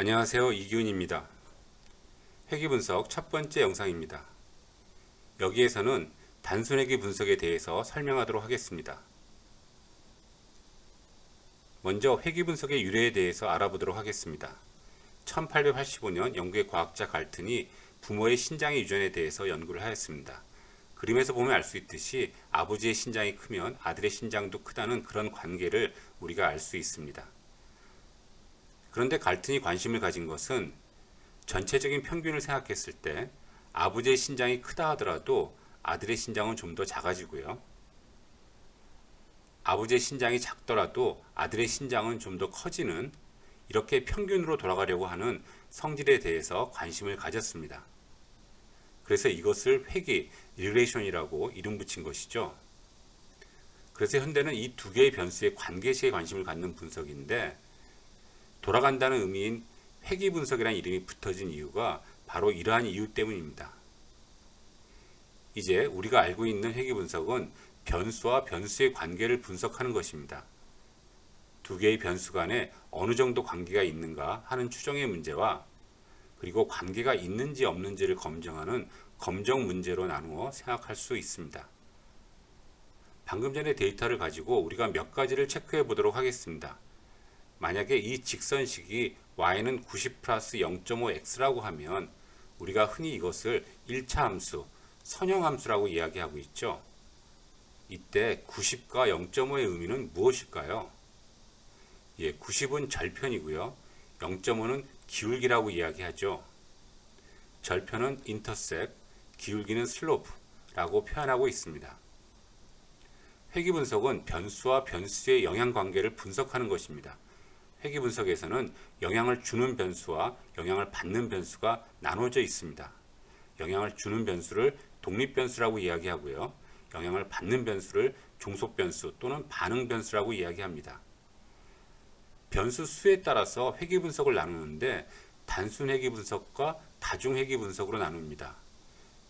안녕하세요. 이기훈입니다. 회귀분석 첫 번째 영상입니다. 여기에서는 단순회귀 분석에 대해서 설명하도록 하겠습니다. 먼저 회귀분석의 유래에 대해서 알아보도록 하겠습니다. 1885년 영국의 과학자 갈튼이 부모의 신장의 유전에 대해서 연구를 하였습니다. 그림에서 보면 알 수 있듯이 아버지의 신장이 크면 아들의 신장도 크다는 그런 관계를 우리가 알 수 있습니다. 그런데 갈튼이 관심을 가진 것은 전체적인 평균을 생각했을 때 아버지의 신장이 크다 하더라도 아들의 신장은 좀 더 작아지고요. 아버지의 신장이 작더라도 아들의 신장은 좀 더 커지는 이렇게 평균으로 돌아가려고 하는 성질에 대해서 관심을 가졌습니다. 그래서 이것을 회귀, 릴레이션이라고 이름 붙인 것이죠. 그래서 현대는 이 두 개의 변수의 관계시에 관심을 갖는 분석인데 돌아간다는 의미인 회귀 분석이라는 이름이 붙어진 이유가 바로 이러한 이유 때문입니다. 이제 우리가 알고 있는 회귀 분석은 변수와 변수의 관계를 분석하는 것입니다. 두 개의 변수 간에 어느 정도 관계가 있는가 하는 추정의 문제와 그리고 관계가 있는지 없는지를 검증하는 검정 문제로 나누어 생각할 수 있습니다. 방금 전에 데이터를 가지고 우리가 몇 가지를 체크해 보도록 하겠습니다. 만약에 이 직선식이 y는 90 플러스 0.5x라고 하면 우리가 흔히 이것을 1차 함수, 선형함수라고 이야기하고 있죠. 이때 90과 0.5의 의미는 무엇일까요? 90은 절편이고요. 0.5는 기울기라고 이야기하죠. 절편은 인터셉, 기울기는 슬로프라고 표현하고 있습니다. 회귀 분석은 변수와 변수의 영향 관계를 분석하는 것입니다. 회귀 분석에서는 영향을 주는 변수와 영향을 받는 변수가 나눠져 있습니다. 영향을 주는 변수를 독립 변수라고 이야기하고요. 영향을 받는 변수를 종속 변수 또는 반응 변수라고 이야기합니다. 변수 수에 따라서 회귀 분석을 나누는데 단순 회귀 분석과 다중 회귀 분석으로 나눕니다.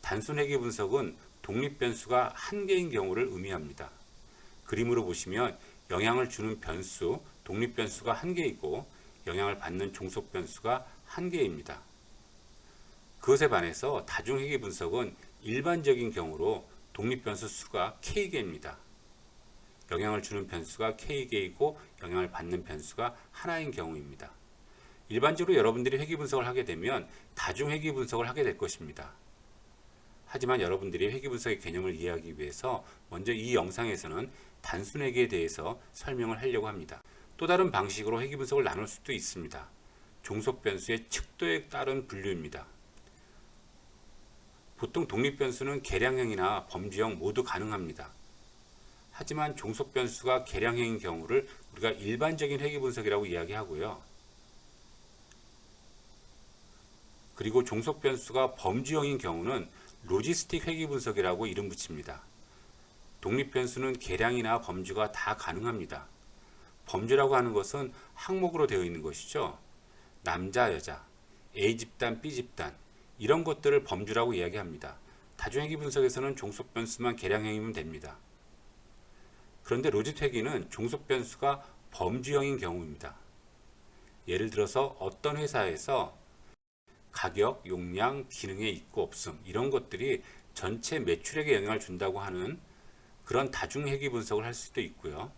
단순 회귀 분석은 독립 변수가 한 개인 경우를 의미합니다. 그림으로 보시면 영향을 주는 변수, 독립 변수가 한 개이고 영향을 받는 종속 변수가 한 개입니다. 그것에 반해서 다중 회귀 분석은 일반적인 경우로 독립 변수 수가 k개입니다. 영향을 주는 변수가 k개이고 영향을 받는 변수가 하나인 경우입니다. 일반적으로 여러분들이 회귀 분석을 하게 되면 다중 회귀 분석을 하게 될 것입니다. 하지만 여러분들이 회귀 분석의 개념을 이해하기 위해서 먼저 이 영상에서는 단순 회귀에 대해서 설명을 하려고 합니다. 또 다른 방식으로 회귀 분석을 나눌 수도 있습니다. 종속 변수의 척도에 따른 분류입니다. 보통 독립 변수는 계량형이나 범주형 모두 가능합니다. 하지만 종속 변수가 계량형인 경우를 우리가 일반적인 회귀 분석이라고 이야기하고요. 그리고 종속 변수가 범주형인 경우는 로지스틱 회귀 분석이라고 이름 붙입니다. 독립 변수는 계량이나 범주가 다 가능합니다. 범주라고 하는 것은 항목으로 되어 있는 것이죠. 남자, 여자, A집단, B집단 이런 것들을 범주라고 이야기합니다. 다중회귀 분석에서는 종속 변수만 계량형이면 됩니다. 그런데 로짓 회귀는 종속 변수가 범주형인 경우입니다. 예를 들어서 어떤 회사에서 가격, 용량, 기능의 있고 없음 이런 것들이 전체 매출액에 영향을 준다고 하는 그런 다중회귀 분석을 할 수도 있고요.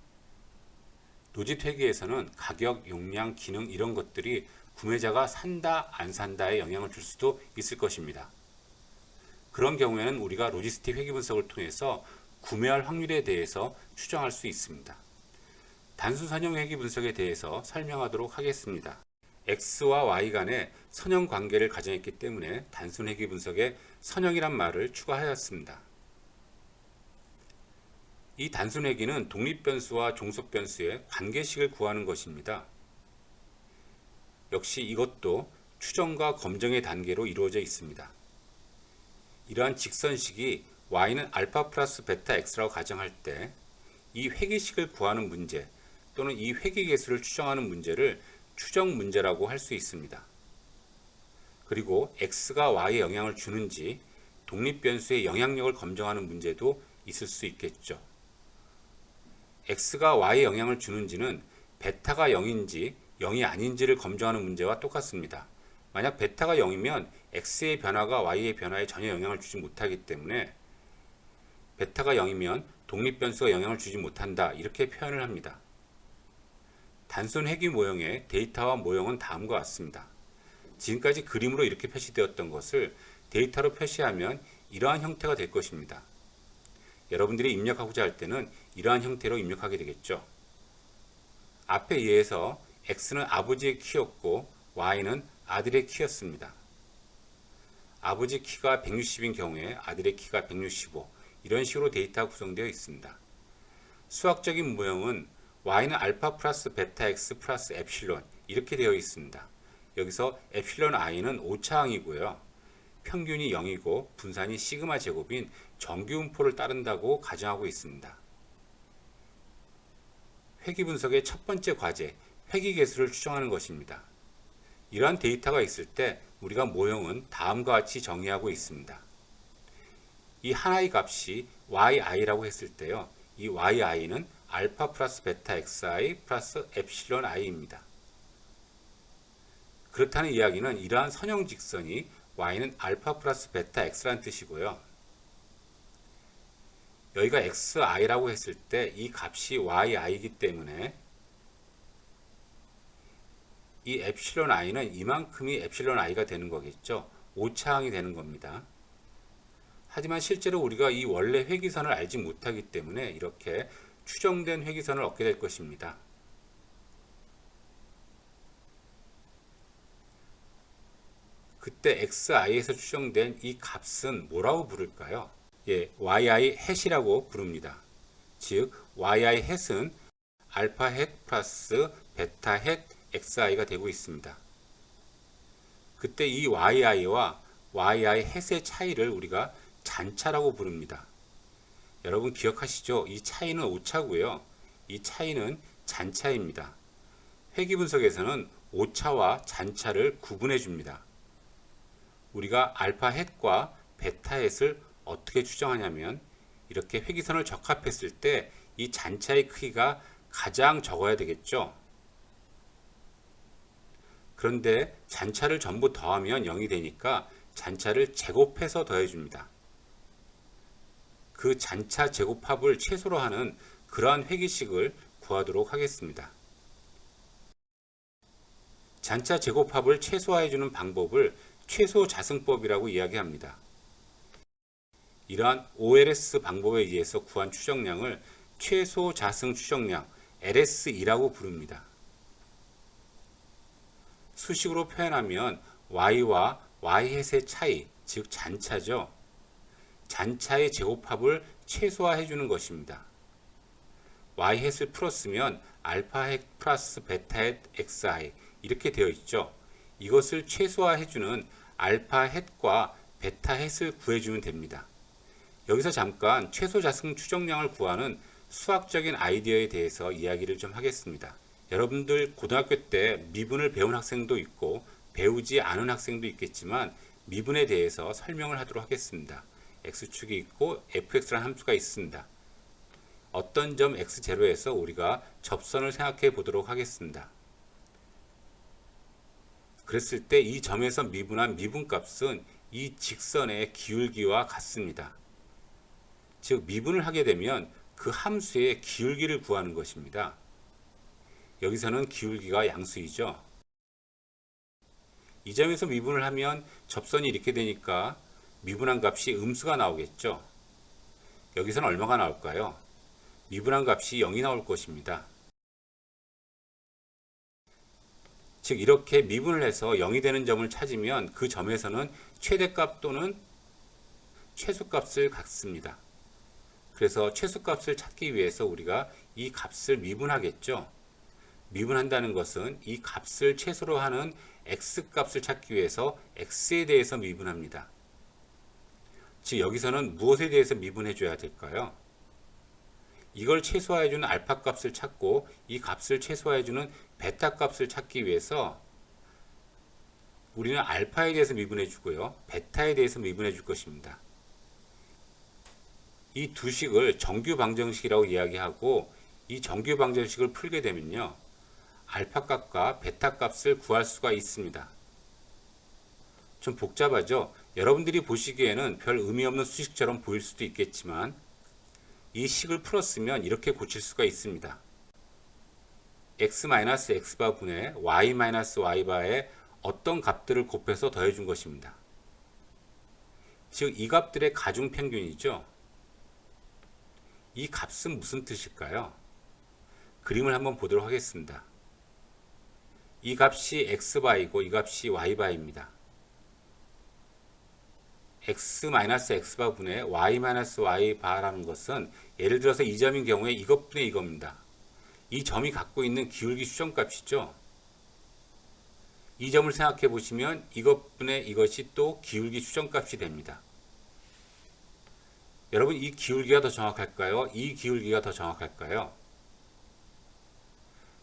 로짓 회귀에서는 가격, 용량, 기능 이런 것들이 구매자가 산다, 안 산다에 영향을 줄 수도 있을 것입니다. 그런 경우에는 우리가 로지스틱 회귀 분석을 통해서 구매할 확률에 대해서 추정할 수 있습니다. 단순 선형 회귀 분석에 대해서 설명하도록 하겠습니다. X와 Y 간의 선형 관계를 가정했기 때문에 단순 회귀 분석에 선형이란 말을 추가하였습니다. 이 단순 회귀는 독립 변수와 종속 변수의 관계식을 구하는 것입니다. 역시 이것도 추정과 검증의 단계로 이루어져 있습니다. 이러한 직선식이 y는 알파 플러스 베타 x라고 가정할 때 이 회귀식을 구하는 문제 또는 이 회귀 계수를 추정하는 문제를 추정 문제라고 할 수 있습니다. 그리고 x가 y에 영향을 주는지 독립 변수의 영향력을 검증하는 문제도 있을 수 있겠죠. x가 y에 영향을 주는지는 베타가 0인지 0이 아닌지를 검증하는 문제와 똑같습니다. 만약 베타가 0이면 x의 변화가 y의 변화에 전혀 영향을 주지 못하기 때문에 베타가 0이면 독립변수가 영향을 주지 못한다, 이렇게 표현을 합니다. 단순 회귀 모형의 데이터와 모형은 다음과 같습니다. 지금까지 그림으로 이렇게 표시되었던 것을 데이터로 표시하면 이러한 형태가 될 것입니다. 여러분들이 입력하고자 할 때는 이러한 형태로 입력하게 되겠죠. 앞에 이해해서 x는 아버지의 키였고 y는 아들의 키였습니다. 아버지 키가 160인 경우에 아들의 키가 165, 이런 식으로 데이터가 구성되어 있습니다. 수학적인 모형은 y는 알파 플러스 베타 x 플러스 엡실론, 이렇게 되어 있습니다. 여기서 엡실론 i는 오차항이고요. 평균이 0이고 분산이 시그마 제곱인 정규분포를 따른다고 가정하고 있습니다. 회귀 분석의 첫 번째 과제, 회귀 개수를 추정하는 것입니다. 이러한 데이터가 있을 때 우리가 모형은 다음과 같이 정의하고 있습니다. 이 하나의 값이 yi라고 했을 때요, 이 yi는 알파 플러스 베타 xi 플러스 엡실론 i입니다. 그렇다는 이야기는 이러한 선형 직선이 y는 알파 플러스 베타 x라는 뜻이고요. 여기가 xi라고 했을 때 이 값이 yi이기 때문에 이 엡실론 i는 이만큼이 엡실론 i가 되는 거겠죠. 오차항이 되는 겁니다. 하지만 실제로 우리가 이 원래 회귀선을 알지 못하기 때문에 이렇게 추정된 회귀선을 얻게 될 것입니다. 그때 xi에서 추정된 이 값은 뭐라고 부를까요? yi 햇이라고 부릅니다. 즉 yi 햇은 알파 햇 플러스 베타 햇 xi가 되고 있습니다. 그때 이 yi와 yi 햇의 차이를 우리가 잔차라고 부릅니다. 여러분 기억하시죠? 이 차이는 오차고요. 이 차이는 잔차입니다. 회귀 분석에서는 오차와 잔차를 구분해 줍니다. 우리가 알파 햇과 베타 햇을 어떻게 추정하냐면 이렇게 회귀선을 적합했을 때 이 잔차의 크기가 가장 적어야 되겠죠. 그런데 잔차를 전부 더하면 0이 되니까 잔차를 제곱해서 더해줍니다. 그 잔차 제곱합을 최소로 하는 그러한 회귀식을 구하도록 하겠습니다. 잔차 제곱합을 최소화해주는 방법을 최소 자승법이라고 이야기합니다. 이러한 OLS 방법에 의해서 구한 추정량을 최소 자승 추정량 LS2라고 부릅니다. 수식으로 표현하면 y와 y햇의 차이, 즉 잔차죠. 잔차의 제곱합을 최소화해 주는 것입니다. y햇을 풀었으면 알파햇 플러스 베타햇 xi, 이렇게 되어 있죠. 이것을 최소화해 주는 알파햇과 베타햇을 구해주면 됩니다. 여기서 잠깐 최소 자승 추정량을 구하는 수학적인 아이디어에 대해서 이야기를 좀 하겠습니다. 여러분들 고등학교 때 미분을 배운 학생도 있고 배우지 않은 학생도 있겠지만 미분에 대해서 설명을 하도록 하겠습니다. x축이 있고 fx라는 함수가 있습니다. 어떤 점 x0에서 우리가 접선을 생각해 보도록 하겠습니다. 그랬을 때 이 점에서 미분한 미분값은 이 직선의 기울기와 같습니다. 즉 미분을 하게 되면 그 함수의 기울기를 구하는 것입니다. 여기서는 기울기가 양수이죠. 이 점에서 미분을 하면 접선이 이렇게 되니까 미분한 값이 음수가 나오겠죠. 여기서는 얼마가 나올까요? 미분한 값이 0이 나올 것입니다. 즉 이렇게 미분을 해서 0이 되는 점을 찾으면 그 점에서는 최대값 또는 최소값을 갖습니다. 그래서 최소값을 찾기 위해서 우리가 이 값을 미분하겠죠. 미분한다는 것은 이 값을 최소로 하는 x값을 찾기 위해서 x에 대해서 미분합니다. 즉 여기서는 무엇에 대해서 미분해 줘야 될까요? 이걸 최소화해 주는 알파 값을 찾고 이 값을 최소화해 주는 베타 값을 찾기 위해서 우리는 알파에 대해서 미분해 주고요. 베타에 대해서 미분해 줄 것입니다. 이 두 식을 정규 방정식이라고 이야기하고 이 정규 방정식을 풀게 되면요. 알파 값과 베타 값을 구할 수가 있습니다. 좀 복잡하죠? 여러분들이 보시기에는 별 의미 없는 수식처럼 보일 수도 있겠지만 이 식을 풀었으면 이렇게 고칠 수가 있습니다. x-x바 분의 y-y바에 어떤 값들을 곱해서 더해준 것입니다. 즉 이 값들의 가중평균이죠. 이 값은 무슨 뜻일까요? 그림을 한번 보도록 하겠습니다. 이 값이 x바이고 이 값이 y바입니다. x-x바 분의 y-y바라는 것은 예를 들어서 이 점인 경우에 이것분의 이겁니다. 이 점이 갖고 있는 기울기 수정값이죠. 이 점을 생각해 보시면 이것분의 이것이 또 기울기 수정값이 됩니다. 여러분 이 기울기가 더 정확할까요? 이 기울기가 더 정확할까요?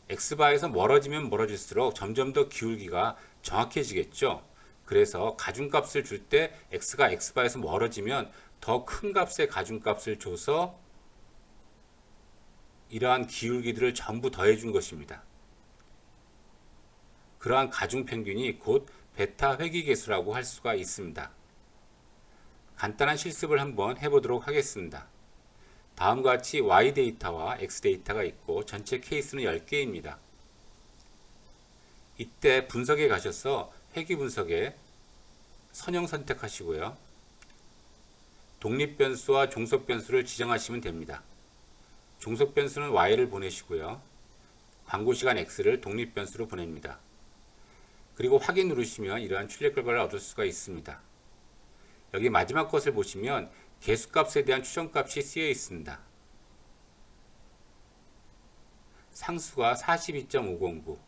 x바에서 멀어지면 멀어질수록 점점 더 기울기가 정확해지겠죠. 그래서 가중값을 줄 때 x가 x바에서 멀어지면 더 큰 값의 가중값을 줘서 이러한 기울기들을 전부 더해준 것입니다. 그러한 가중평균이 곧 베타 회귀계수라고 할 수가 있습니다. 간단한 실습을 한번 해보도록 하겠습니다. 다음과 같이 y 데이터와 x 데이터가 있고 전체 케이스는 10개입니다. 이때 분석에 가셔서 회귀 분석에 선형 선택하시고요. 독립변수와 종속변수를 지정하시면 됩니다. 종속변수는 y를 보내시고요. 광고시간 x를 독립변수로 보냅니다. 그리고 확인 누르시면 이러한 출력 결과를 얻을 수가 있습니다. 여기 마지막 것을 보시면 개수값에 대한 추정값이 쓰여 있습니다. 상수가 42.509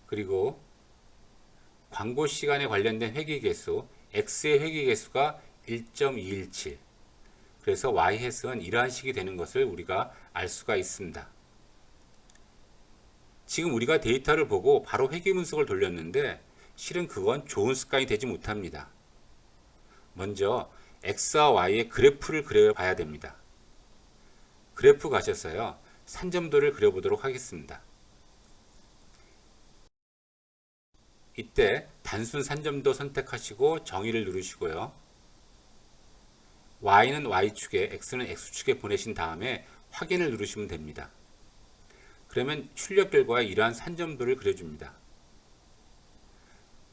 그리고 광고 시간에 관련된 회귀개수 x의 회귀개수가 1.217 그래서 y-은 이러한 식이 되는 것을 우리가 알 수가 있습니다. 지금 우리가 데이터를 보고 바로 회귀 분석을 돌렸는데 실은 그건 좋은 습관이 되지 못합니다. 먼저 x와 y의 그래프를 그려봐야 됩니다. 그래프 가셔서요. 산점도를 그려보도록 하겠습니다. 이때 단순 산점도 선택하시고 정의를 누르시고요. y는 y축에 x는 x축에 보내신 다음에 확인을 누르시면 됩니다. 그러면 출력 결과에 이러한 산점도를 그려줍니다.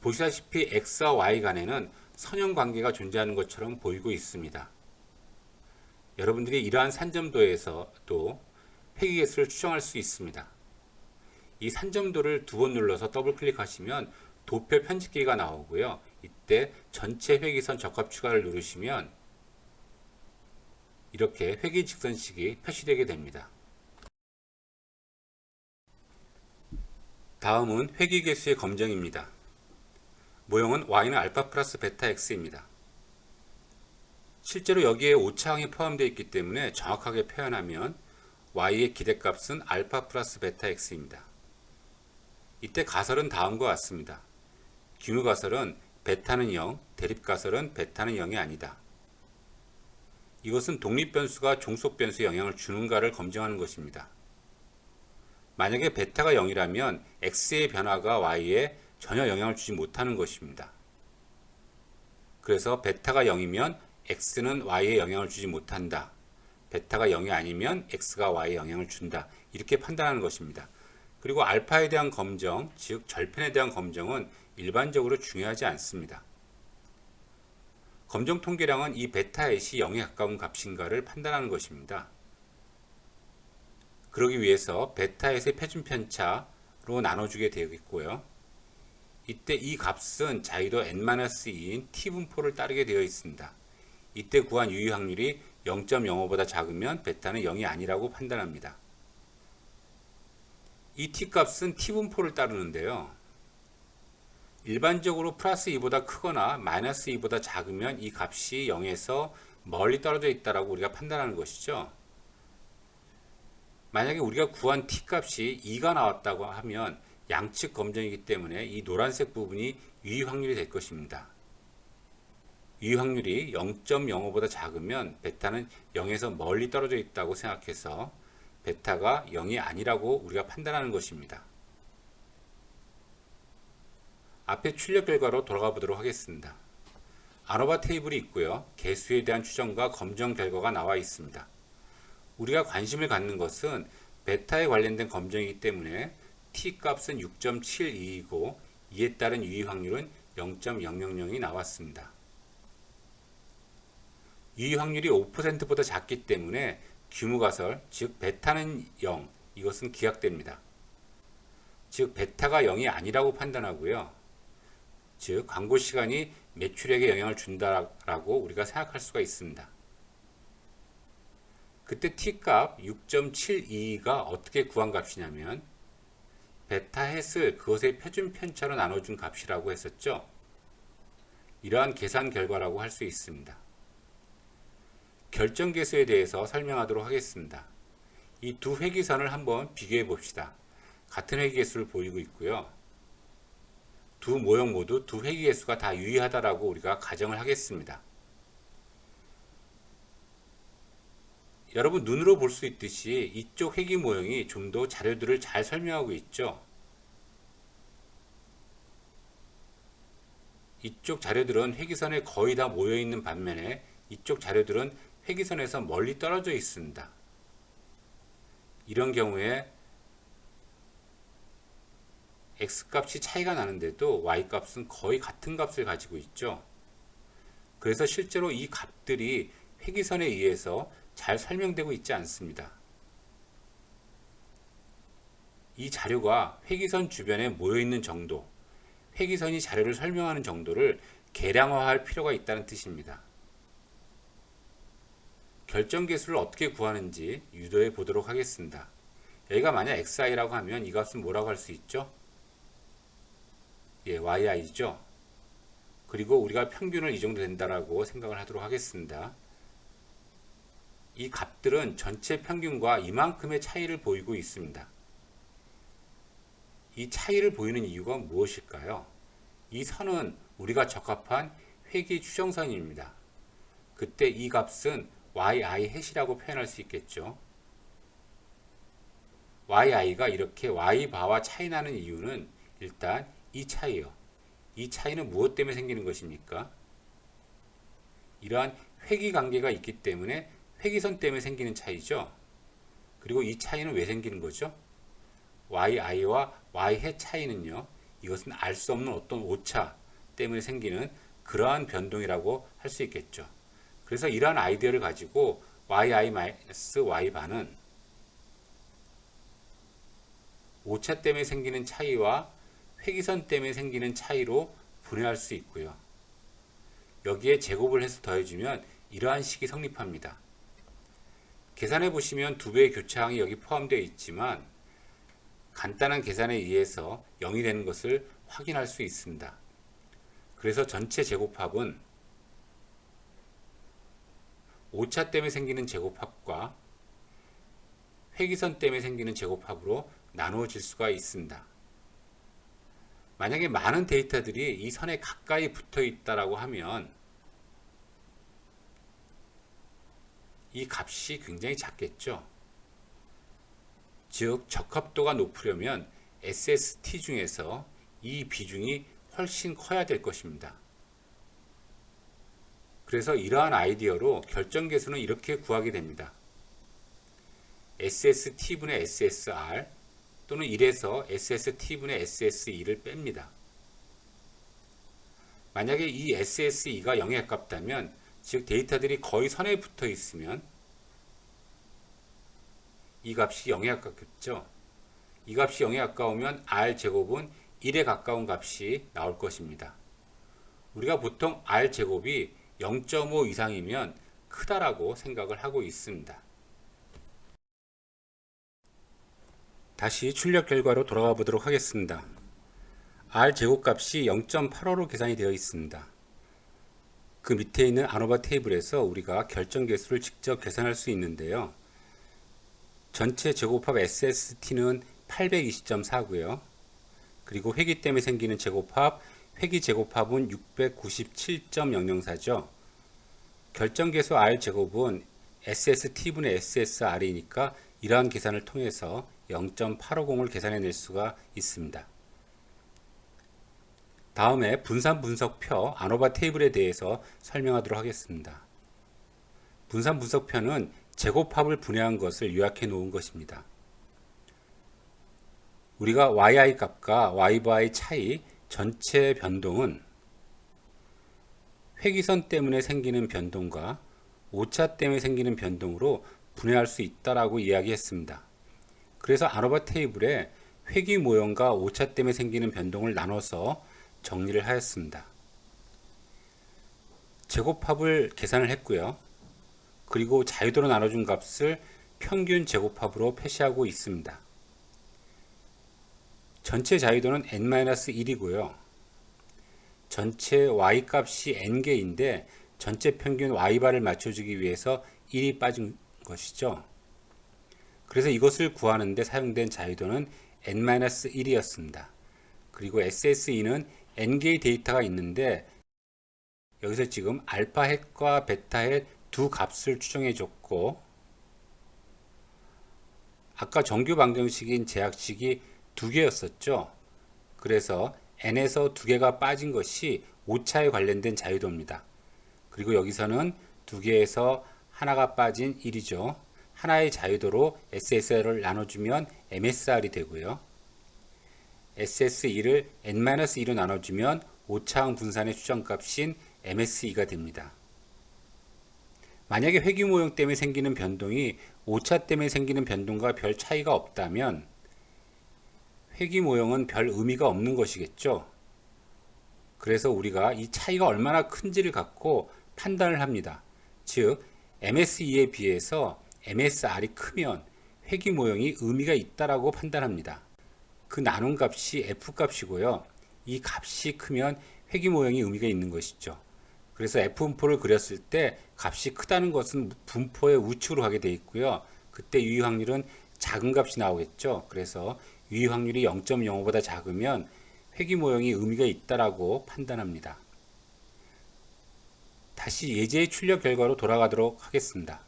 보시다시피 x와 y 간에는 선형 관계가 존재하는 것처럼 보이고 있습니다. 여러분들이 이러한 산점도에서도 회귀개수를 추정할 수 있습니다. 이 산점도를 두 번 눌러서 더블 클릭하시면 도표 편집기가 나오고요. 이때 전체 회귀선 적합 추가를 누르시면 이렇게 회귀 직선식이 표시되게 됩니다. 다음은 회귀개수의 검정입니다. 모형은 y는 알파 플러스 베타 x입니다. 실제로 여기에 오차항이 포함되어 있기 때문에 정확하게 표현하면 y의 기대값은 알파 플러스 베타 x입니다. 이때 가설은 다음과 같습니다. 기후 가설은 베타는 0, 대립 가설은 베타는 0이 아니다. 이것은 독립변수가 종속변수에 영향을 주는가를 검증하는 것입니다. 만약에 베타가 0이라면 x의 변화가 y에 전혀 영향을 주지 못하는 것입니다. 그래서 베타가 0이면 x는 y에 영향을 주지 못한다. 베타가 0이 아니면 x가 y에 영향을 준다. 이렇게 판단하는 것입니다. 그리고 알파에 대한 검정, 즉 절편에 대한 검정은 일반적으로 중요하지 않습니다. 검정 통계량은 이 베타의 0에 가까운 값인가를 판단하는 것입니다. 그러기 위해서 베타의 표준 편차로 나눠주게 되어 있고요. 이때 이 값은 자유도 n-2인 t분포를 따르게 되어 있습니다. 이때 구한 유의 확률이 0.05보다 작으면 베타는 0이 아니라고 판단합니다. 이 t값은 t분포를 따르는데요. 일반적으로 플러스 2보다 크거나 마이너스 2보다 작으면 이 값이 0에서 멀리 떨어져 있다고 우리가 판단하는 것이죠. 만약에 우리가 구한 t값이 2가 나왔다고 하면 양측 검정이기 때문에 이 노란색 부분이 유의 확률이 될 것입니다. 유의 확률이 0.05보다 작으면 베타는 0에서 멀리 떨어져 있다고 생각해서 베타가 0이 아니라고 우리가 판단하는 것입니다. 앞에 출력 결과로 돌아가 보도록 하겠습니다. 아노바 테이블이 있고요. 개수에 대한 추정과 검정 결과가 나와 있습니다. 우리가 관심을 갖는 것은 베타에 관련된 검정이기 때문에 t 값은 6.72이고 이에 따른 유의 확률은 0.000이 나왔습니다. 유의 확률이 5%보다 작기 때문에 규모가설, 즉 베타는 0, 이것은 기각됩니다. 즉 베타가 0이 아니라고 판단하고요. 즉 광고 시간이 매출액에 영향을 준다라고 우리가 생각할 수가 있습니다. 그때 t값 6.72가 어떻게 구한 값이냐면 베타 햇을 그것의 표준 편차로 나눠준 값이라고 했었죠. 이러한 계산 결과라고 할 수 있습니다. 결정계수에 대해서 설명하도록 하겠습니다. 이 두 회기선을 한번 비교해 봅시다. 같은 회기계수를 보이고 있고요. 두 모형 모두 두 회기계수가 다 유의하다라고 우리가 가정을 하겠습니다. 여러분 눈으로 볼 수 있듯이 이쪽 회기 모형이 좀 더 자료들을 잘 설명하고 있죠. 이쪽 자료들은 회기선에 거의 다 모여 있는 반면에 이쪽 자료들은 회기선에서 멀리 떨어져 있습니다. 이런 경우에 X값이 차이가 나는데도 Y값은 거의 같은 값을 가지고 있죠. 그래서 실제로 이 값들이 회기선에 의해서 잘 설명되고 있지 않습니다. 이 자료가 회기선 주변에 모여 있는 정도, 회기선이 자료를 설명하는 정도를 계량화할 필요가 있다는 뜻입니다. 결정계수를 어떻게 구하는지 유도해 보도록 하겠습니다. 여기가 만약 xi라고 하면 이 값은 뭐라고 할 수 있죠? 예, yi죠. 그리고 우리가 평균을 이 정도 된다라고 생각을 하도록 하겠습니다. 이 값들은 전체 평균과 이만큼의 차이를 보이고 있습니다. 이 차이를 보이는 이유가 무엇일까요? 이 선은 우리가 적합한 회기 추정선입니다. 그때 이 값은 yi 햇이라고 표현할 수 있겠죠. yi가 이렇게 y바와 차이 나는 이유는 일단 이 차이요. 이 차이는 무엇 때문에 생기는 것입니까? 이러한 회기 관계가 있기 때문에 회기선 때문에 생기는 차이죠. 그리고 이 차이는 왜 생기는 거죠? yi와 y의 차이는요. 이것은 알 수 없는 어떤 오차 때문에 생기는 그러한 변동이라고 할 수 있겠죠. 그래서 이러한 아이디어를 가지고 yi-y반은 오차 때문에 생기는 차이와 회기선 때문에 생기는 차이로 분해할 수 있고요. 여기에 제곱을 해서 더해주면 이러한 식이 성립합니다. 계산해 보시면 두 배의 교차항이 여기 포함되어 있지만 간단한 계산에 의해서 0이 되는 것을 확인할 수 있습니다. 그래서 전체 제곱합은 오차 때문에 생기는 제곱합과 회기선 때문에 생기는 제곱합으로 나누어질 수가 있습니다. 만약에 많은 데이터들이 이 선에 가까이 붙어 있다라고 하면 이 값이 굉장히 작겠죠. 즉 적합도가 높으려면 SST 중에서 이 비중이 훨씬 커야 될 것입니다. 그래서 이러한 아이디어로 결정계수는 이렇게 구하게 됩니다. SST분의 SSR 또는 1에서 SST분의 SSE를 뺍니다. 만약에 이 SSE가 0에 가깝다면 즉 데이터들이 거의 선에 붙어 있으면 이 값이 0에 가깝겠죠. 이 값이 0에 가까우면 R제곱은 1에 가까운 값이 나올 것입니다. 우리가 보통 R제곱이 0.5 이상이면 크다라고 생각을 하고 있습니다. 다시 출력 결과로 돌아가 보도록 하겠습니다. R제곱값이 0.85로 계산이 되어 있습니다. 그 밑에 있는 아노바 테이블에서 우리가 결정계수를 직접 계산할 수 있는데요. 전체 제곱합 SST는 820.4고요. 그리고 회기 때문에 생기는 제곱합, 회기 제곱합은 697.004죠. 결정계수 R제곱은 SST분의 SSR이니까 이러한 계산을 통해서 0.850을 계산해낼 수가 있습니다. 다음에 분산 분석표 아노바 테이블에 대해서 설명하도록 하겠습니다. 분산 분석표는 제곱합을 분해한 것을 요약해 놓은 것입니다. 우리가 yi 값과 y바의 차이 전체 변동은 회기선 때문에 생기는 변동과 오차 때문에 생기는 변동으로 분해할 수 있다라고 이야기했습니다. 그래서 아노바 테이블에 회기 모형과 오차 때문에 생기는 변동을 나눠서 정리를 하였습니다. 제곱합을 계산을 했고요. 그리고 자유도로 나눠준 값을 평균 제곱합으로 표시하고 있습니다. 전체 자유도는 n-1이고요. 전체 y 값이 n개인데 전체 평균 y바를 맞춰주기 위해서 1이 빠진 것이죠. 그래서 이것을 구하는 데 사용된 자유도는 n-1이었습니다. 그리고 SSE는 n개의 데이터가 있는데 여기서 지금 알파 햇과 베타 햇 두 값을 추정해 줬고, 아까 정규 방정식인 제약식이 두 개였었죠. 그래서 n에서 두 개가 빠진 것이 오차에 관련된 자유도입니다. 그리고 여기서는 두 개에서 하나가 빠진 1이죠. 하나의 자유도로 SSR을 나눠주면 MSR이 되고요. SSE를 n-1로 나눠주면 오차항 분산의 추정값인 MSE가 됩니다. 만약에 회귀 모형 때문에 생기는 변동이 오차 때문에 생기는 변동과 별 차이가 없다면 회귀 모형은 별 의미가 없는 것이겠죠. 그래서 우리가 이 차이가 얼마나 큰지를 갖고 판단을 합니다. 즉 MSE에 비해서 MSR이 크면 회귀 모형이 의미가 있다라고 판단합니다. 그 나눈 값이 F값이고요. 이 값이 크면 회귀 모형이 의미가 있는 것이죠. 그래서 F분포를 그렸을 때 값이 크다는 것은 분포의 우측으로 가게 되어 있고요. 그때 유의 확률은 작은 값이 나오겠죠. 그래서 유의 확률이 0.05보다 작으면 회귀 모형이 의미가 있다라고 판단합니다. 다시 예제의 출력 결과로 돌아가도록 하겠습니다.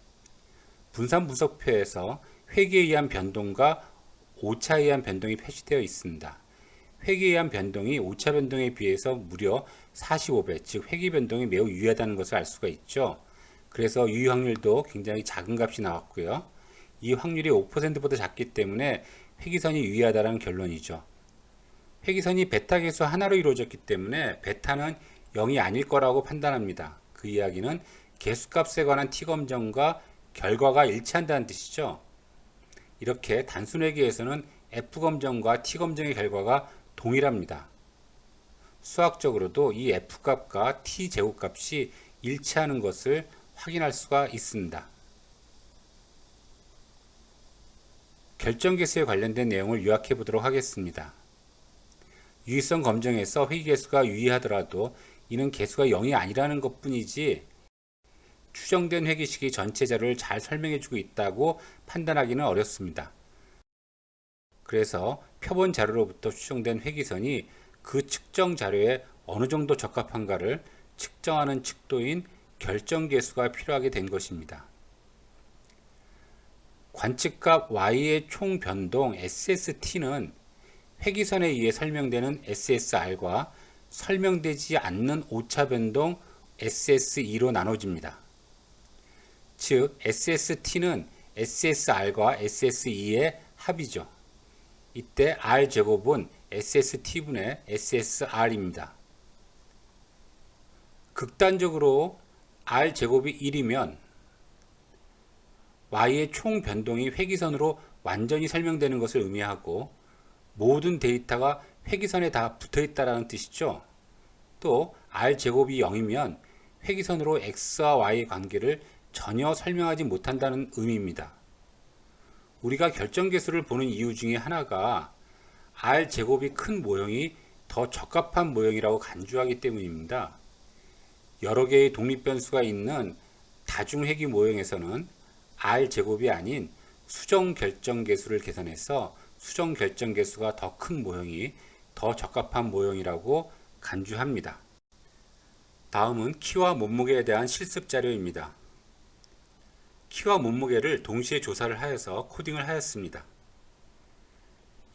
분산 분석표에서 회귀에 의한 변동과 오차에 의한 변동이 표시되어 있습니다. 회귀에 의한 변동이 오차 변동에 비해서 무려 45배, 즉 회귀 변동이 매우 유의하다는 것을 알 수가 있죠. 그래서 유의 확률도 굉장히 작은 값이 나왔고요. 이 확률이 5%보다 작기 때문에 회귀선이 유의하다는 결론이죠. 회귀선이 베타 계수 하나로 이루어졌기 때문에 베타는 0이 아닐 거라고 판단합니다. 그 이야기는 개수값에 관한 T검정과 결과가 일치한다는 뜻이죠. 이렇게 단순 회귀에서는 F검정과 T검정의 결과가 동일합니다. 수학적으로도 이 F값과 T제곱값이 일치하는 것을 확인할 수가 있습니다. 결정계수에 관련된 내용을 요약해 보도록 하겠습니다. 유의성 검정에서 회귀계수가 유의하더라도 이는 계수가 0이 아니라는 것 뿐이지 추정된 회귀식이 전체 자료를 잘 설명해 주고 있다고 판단하기는 어렵습니다. 그래서 표본 자료로부터 추정된 회귀선이 그 측정 자료에 어느 정도 적합한가를 측정하는 측도인 결정계수가 필요하게 된 것입니다. 관측값 y의 총 변동 SST는 회귀선에 의해 설명되는 SSR과 설명되지 않는 오차 변동 SSE로 나눠집니다. 즉 SST는 SSR과 SSE의 합이죠. 이때 R제곱은 SST분의 SSR입니다. 극단적으로 R제곱이 1이면 Y의 총 변동이 회귀선으로 완전히 설명되는 것을 의미하고 모든 데이터가 회귀선에 다 붙어있다는 뜻이죠. 또 R제곱이 0이면 회귀선으로 X와 Y의 관계를 전혀 설명하지 못한다는 의미입니다. 우리가 결정계수를 보는 이유 중에 하나가 R제곱이 큰 모형이 더 적합한 모형이라고 간주하기 때문입니다. 여러 개의 독립변수가 있는 다중회귀 모형에서는 R제곱이 아닌 수정결정계수를 계산해서 수정결정계수가 더 큰 모형이 더 적합한 모형이라고 간주합니다. 다음은 키와 몸무게에 대한 실습 자료입니다. 키와 몸무게를 동시에 조사를 하여서 코딩을 하였습니다.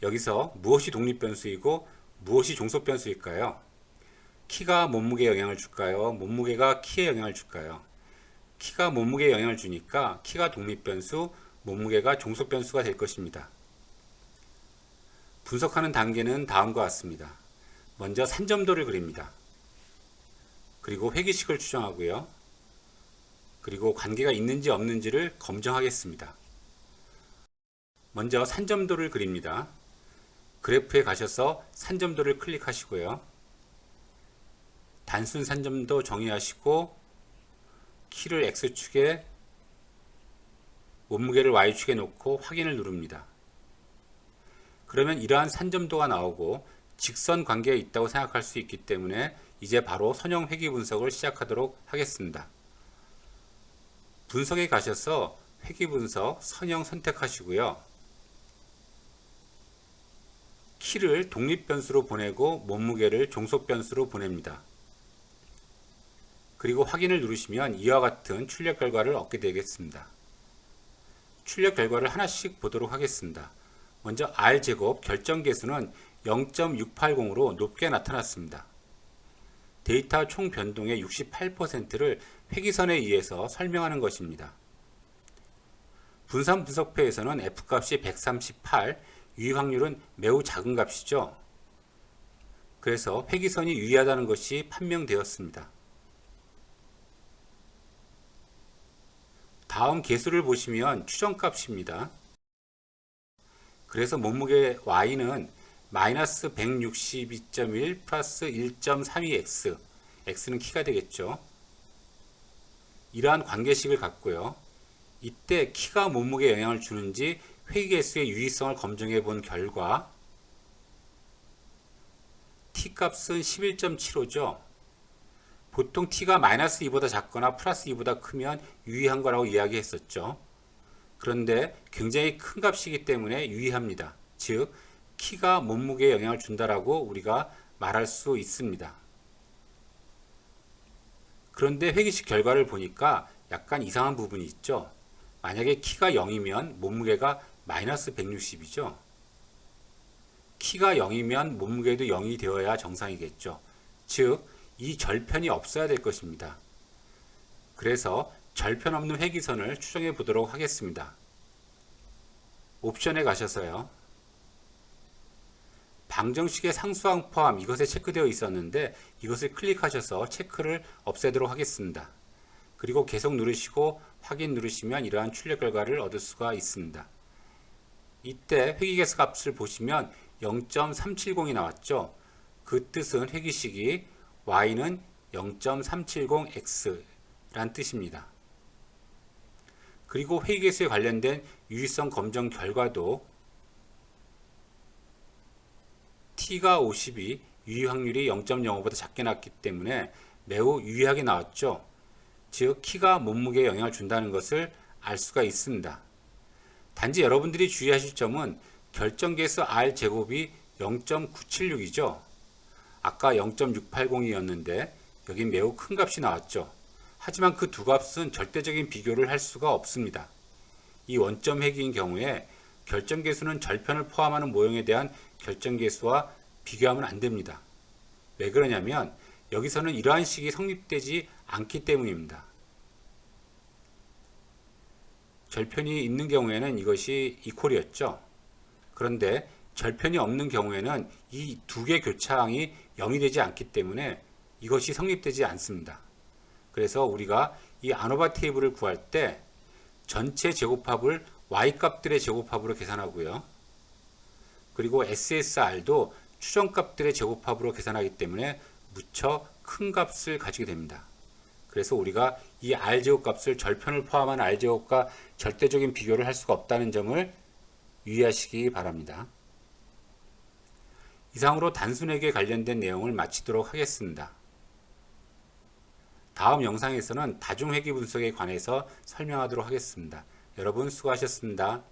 여기서 무엇이 독립변수이고 무엇이 종속변수일까요? 키가 몸무게에 영향을 줄까요? 몸무게가 키에 영향을 줄까요? 키가 몸무게에 영향을 주니까 키가 독립변수, 몸무게가 종속변수가 될 것입니다. 분석하는 단계는 다음과 같습니다. 먼저 산점도를 그립니다. 그리고 회기식을 추정하고요. 그리고 관계가 있는지 없는지를 검증하겠습니다. 먼저 산점도를 그립니다. 그래프에 가셔서 산점도를 클릭하시고요. 단순 산점도 정의하시고 키를 X축에 몸무게를 Y축에 놓고 확인을 누릅니다. 그러면 이러한 산점도가 나오고 직선 관계가 있다고 생각할 수 있기 때문에 이제 바로 선형 회귀 분석을 시작하도록 하겠습니다. 분석에 가셔서 회귀 분석 선형 선택하시고요. 키를 독립변수로 보내고 몸무게를 종속변수로 보냅니다. 그리고 확인을 누르시면 이와 같은 출력 결과를 얻게 되겠습니다. 출력 결과를 하나씩 보도록 하겠습니다. 먼저 R제곱 결정계수는 0.680으로 높게 나타났습니다. 데이터 총 변동의 68%를 회기선에 의해서 설명하는 것입니다. 분산 분석표에서는 F값이 138, 유의확률은 매우 작은 값이죠. 그래서 회기선이 유의하다는 것이 판명되었습니다. 다음 계수를 보시면 추정값입니다. 그래서 몸무게 Y는 마이너스 162.1 플러스 1.32x, x는 키가 되겠죠. 이러한 관계식을 갖고요. 이때 키가 몸무게에 영향을 주는지 회귀계수의 유의성을 검증해 본 결과 t값은 11.75죠. 보통 t가 마이너스 2보다 작거나 플러스 2보다 크면 유의한 거라고 이야기했었죠. 그런데 굉장히 큰 값이기 때문에 유의합니다. 즉 키가 몸무게에 영향을 준다라고 우리가 말할 수 있습니다. 그런데 회귀식 결과를 보니까 약간 이상한 부분이 있죠. 만약에 키가 0이면 몸무게가 마이너스 160이죠. 키가 0이면 몸무게도 0이 되어야 정상이겠죠. 즉, 이 절편이 없어야 될 것입니다. 그래서 절편 없는 회기선을 추정해 보도록 하겠습니다. 옵션에 가셔서요. 방정식의 상수항 포함 이것에 체크되어 있었는데 이것을 클릭하셔서 체크를 없애도록 하겠습니다. 그리고 계속 누르시고 확인 누르시면 이러한 출력 결과를 얻을 수가 있습니다. 이때 회귀계수 값을 보시면 0.370이 나왔죠. 그 뜻은 회귀식이 y는 0.370x 란 뜻입니다. 그리고 회귀계수에 관련된 유의성 검정 결과도 t가 50이 유의 확률이 0.05보다 작게 나왔기 때문에 매우 유의하게 나왔죠. 즉 키가 몸무게에 영향을 준다는 것을 알 수가 있습니다. 단지 여러분들이 주의하실 점은 결정계수 R제곱이 0.976이죠. 아까 0.680이었는데 여기 매우 큰 값이 나왔죠. 하지만 그 두 값은 절대적인 비교를 할 수가 없습니다. 이 원점 회귀인 경우에 결정계수는 절편을 포함하는 모형에 대한 결정계수와 비교하면 안 됩니다. 왜 그러냐면 여기서는 이러한 식이 성립되지 않기 때문입니다. 절편이 있는 경우에는 이것이 이퀄이었죠. 그런데 절편이 없는 경우에는 이 두 개 교차항이 0이 되지 않기 때문에 이것이 성립되지 않습니다. 그래서 우리가 이 아노바 테이블을 구할 때 전체 제곱합을 y값들의 제곱합으로 계산하고요. 그리고 SSR도 추정값들의 제곱합으로 계산하기 때문에 무척 큰 값을 가지게 됩니다. 그래서 우리가 이 R제곱 값을 절편을 포함한 R제곱과 절대적인 비교를 할 수가 없다는 점을 유의하시기 바랍니다. 이상으로 단순회계에 관련된 내용을 마치도록 하겠습니다. 다음 영상에서는 다중회계 분석에 관해서 설명하도록 하겠습니다. 여러분 수고하셨습니다.